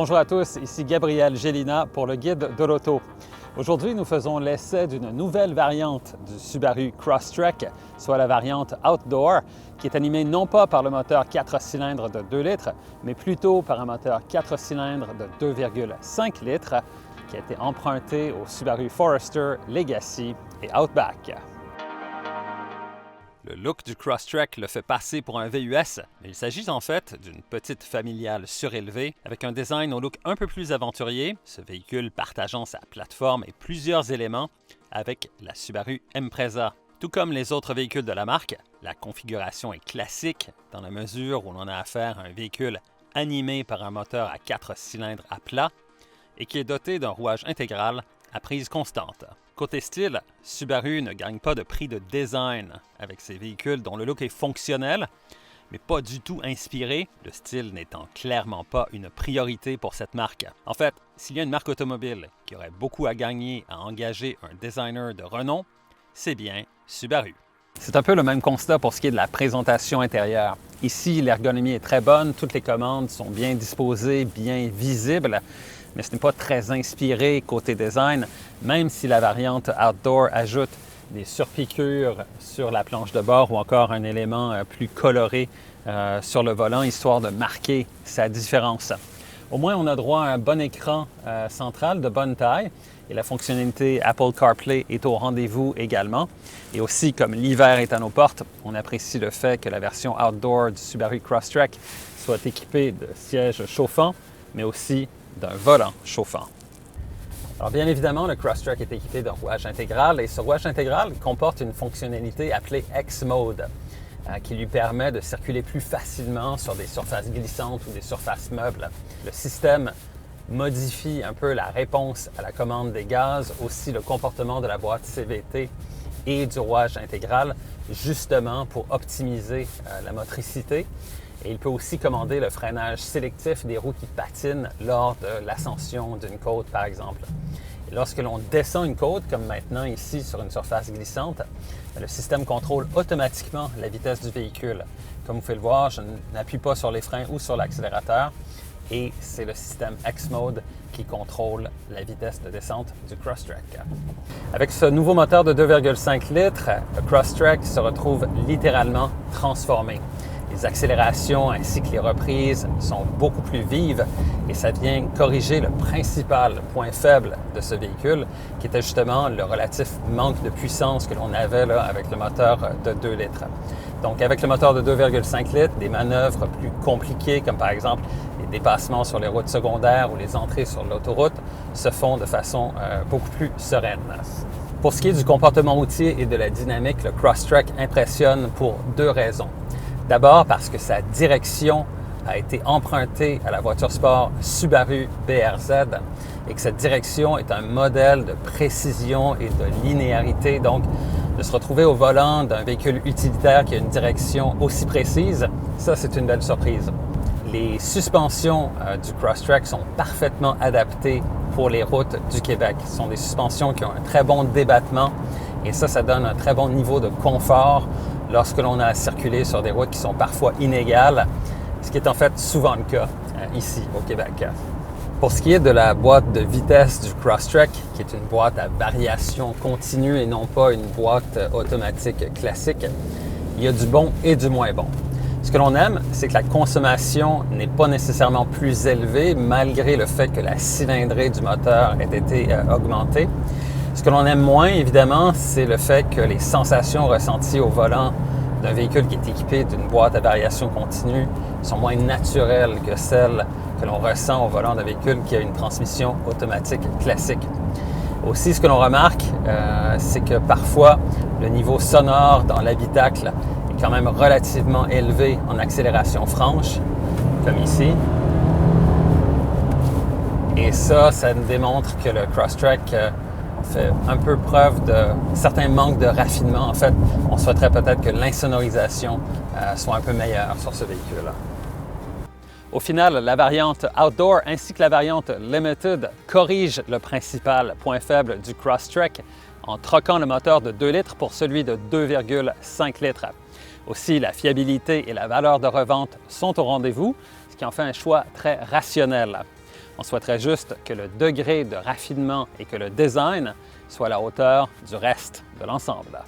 Bonjour à tous, ici Gabriel Gélina pour le Guide de l'auto. Aujourd'hui, nous faisons l'essai d'une nouvelle variante du Subaru Crosstrek, soit la variante Outdoor, qui est animée non pas par le moteur 4 cylindres de 2 litres, mais plutôt par un moteur 4 cylindres de 2,5 litres, qui a été emprunté au Subaru Forester, Legacy et Outback. Le look du Crosstrek le fait passer pour un VUS, mais il s'agit en fait d'une petite familiale surélevée avec un design au look un peu plus aventurier, ce véhicule partageant sa plateforme et plusieurs éléments avec la Subaru Impreza. Tout comme les autres véhicules de la marque, la configuration est classique dans la mesure où l'on a affaire à un véhicule animé par un moteur à 4 cylindres à plat et qui est doté d'un rouage intégral à prise constante. Côté style, Subaru ne gagne pas de prix de design avec ses véhicules dont le look est fonctionnel, mais pas du tout inspiré, le style n'étant clairement pas une priorité pour cette marque. En fait, s'il y a une marque automobile qui aurait beaucoup à gagner à engager un designer de renom, c'est bien Subaru. C'est un peu le même constat pour ce qui est de la présentation intérieure. Ici, l'ergonomie est très bonne, toutes les commandes sont bien disposées, bien visibles, mais ce n'est pas très inspiré côté design, même si la variante Outdoor ajoute des surpiqûres sur la planche de bord ou encore un élément plus coloré sur le volant, histoire de marquer sa différence. Au moins, on a droit à un bon écran central de bonne taille et la fonctionnalité Apple CarPlay est au rendez-vous également. Et aussi, comme l'hiver est à nos portes, on apprécie le fait que la version Outdoor du Subaru Crosstrek soit équipée de sièges chauffants, mais aussi d'un volant chauffant. Alors bien évidemment, le Crosstrek est équipé d'un rouage intégral et ce rouage intégral comporte une fonctionnalité appelée X-Mode qui lui permet de circuler plus facilement sur des surfaces glissantes ou des surfaces meubles. Le système modifie un peu la réponse à la commande des gaz, aussi le comportement de la boîte CVT et du rouage intégral, justement pour optimiser la motricité. Et il peut aussi commander le freinage sélectif des roues qui patinent lors de l'ascension d'une côte, par exemple. Et lorsque l'on descend une côte, comme maintenant ici sur une surface glissante, le système contrôle automatiquement la vitesse du véhicule. Comme vous pouvez le voir, je n'appuie pas sur les freins ou sur l'accélérateur et c'est le système X-Mode qui contrôle la vitesse de descente du Crosstrek. Avec ce nouveau moteur de 2,5 litres, le Crosstrek se retrouve littéralement transformé. Les accélérations ainsi que les reprises sont beaucoup plus vives et ça vient corriger le principal point faible de ce véhicule qui était justement le relatif manque de puissance que l'on avait là, avec le moteur de 2 litres. Donc avec le moteur de 2,5 litres, des manœuvres plus compliquées comme par exemple les dépassements sur les routes secondaires ou les entrées sur l'autoroute se font de façon beaucoup plus sereine. Pour ce qui est du comportement routier et de la dynamique, le Crosstrek impressionne pour 2 raisons. D'abord parce que sa direction a été empruntée à la voiture sport Subaru BRZ et que cette direction est un modèle de précision et de linéarité. Donc, de se retrouver au volant d'un véhicule utilitaire qui a une direction aussi précise, ça c'est une belle surprise. Les suspensions du Crosstrek sont parfaitement adaptées pour les routes du Québec. Ce sont des suspensions qui ont un très bon débattement et ça donne un très bon niveau de confort lorsque l'on a à circuler sur des routes qui sont parfois inégales, ce qui est en fait souvent le cas ici au Québec. Pour ce qui est de la boîte de vitesse du Crosstrek, qui est une boîte à variation continue et non pas une boîte automatique classique, il y a du bon et du moins bon. Ce que l'on aime, c'est que la consommation n'est pas nécessairement plus élevée malgré le fait que la cylindrée du moteur ait été augmentée. Ce que l'on aime moins, évidemment, c'est le fait que les sensations ressenties au volant d'un véhicule qui est équipé d'une boîte à variation continue sont moins naturelles que celles que l'on ressent au volant d'un véhicule qui a une transmission automatique classique. Aussi, ce que l'on remarque, c'est que parfois, le niveau sonore dans l'habitacle est quand même relativement élevé en accélération franche, comme ici. Et ça nous démontre que le Crosstrek fait un peu preuve de certains manques de raffinement. En fait, on souhaiterait peut-être que l'insonorisation soit un peu meilleure sur ce véhicule. Au final, la variante Outdoor ainsi que la variante Limited corrigent le principal point faible du Crosstrek en troquant le moteur de 2 litres pour celui de 2,5 litres. Aussi, la fiabilité et la valeur de revente sont au rendez-vous, ce qui en fait un choix très rationnel. On souhaiterait juste que le degré de raffinement et que le design soit à la hauteur du reste de l'ensemble.